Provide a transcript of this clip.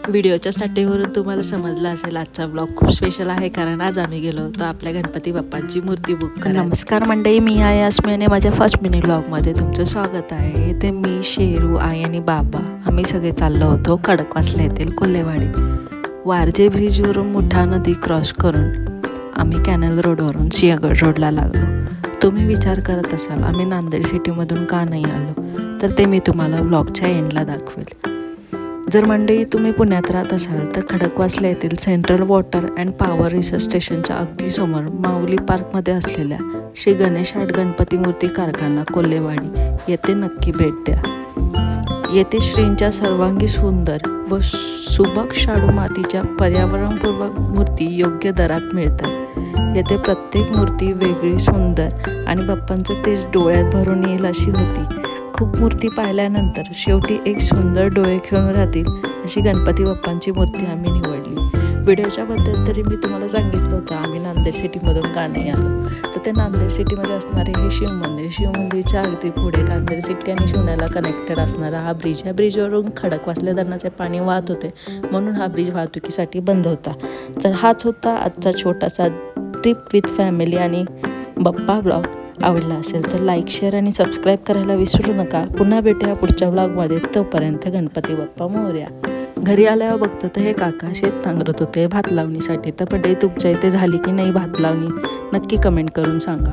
व्हिडिओच्या स्टार्टिंगवरून तुम्हाला समजलं असेल आजचा ब्लॉग खूप स्पेशल आहे, कारण आज आम्ही गेलो होतो आपल्या गणपती बाप्पांची मूर्ती बुक करायला. नमस्कार मंडळी, मी आहे अस्मी आणि माझ्या फर्स्ट मिनी ब्लॉगमध्ये तुमचं स्वागत आहे. इथे मी, शेरू, आई आणि बाबा आम्ही सगळे चाललो होतो खडकवासला येथील कोल्हेवाडी. वारजे ब्रिजवरून मुठा नदी क्रॉस करून आम्ही कॅनल रोडवरून सिंहगड रोडला लागलो. तुम्ही विचार करत असाल आम्ही नांदेड सिटीमधून का नाही आलो, तर ते मी तुम्हाला ब्लॉगच्या एंडला दाखवेल. जर मंडळी तुम्ही पुण्यात राहत असाल तर खडकवासला येथील central water and power research स्टेशनच्या अगदी समोर माऊली पार्कमध्ये असलेल्या श्री गणेश आर्ट गणपती मूर्ती कारखाना कोल्हेवाडी येथे नक्की भेट द्या. येथे श्रींच्या सर्वांगी सुंदर व सुबक शाडू मातीच्या पर्यावरणपूर्वक मूर्ती योग्य दरात मिळतात. येथे प्रत्येक मूर्ती वेगळी, सुंदर आणि बाप्पांचं तेज डोळ्यात भरून येईल अशी होती. खूप मूर्ती पाहिल्यानंतर शेवटी एक सुंदर डोळे खेळून राहतील अशी गणपती बाप्पांची मूर्ती आम्ही निवडली. व्हिडिओच्या बद्दल तरी मी तुम्हाला सांगितलं होतं आम्ही नांदेड सिटीमधून का नाही आलो, तर ते नांदेड सिटीमध्ये असणारे हे शिवमंदिरच्या अगदी पुढे नांदेड सिटी आणि शिवण्याला कनेक्टेड असणारा हा ब्रिज. ह्या ब्रिजवरून खडकवासला धरणाचे पाणी वाहत होते, म्हणून हा ब्रिज वाहतुकीसाठी बंद होता. तर हाच होता आजचा छोटासा ट्रिप विथ फॅमिली आणि बाप्पा ब्लॉग. आवडला असेल तर लाईक, शेअर आणि सबस्क्राईब करायला विसरू नका. पुन्हा भेटूया पुढच्या ब्लॉगमध्ये. तोपर्यंत गणपती बाप्पा मोरया. घरी आल्यावर बघतो तर हे काका शेत नांगरत होते भात लावणीसाठी. तर पण तुमच्या इथे झाली की नाही भात लावणी, नक्की कमेंट करून सांगा.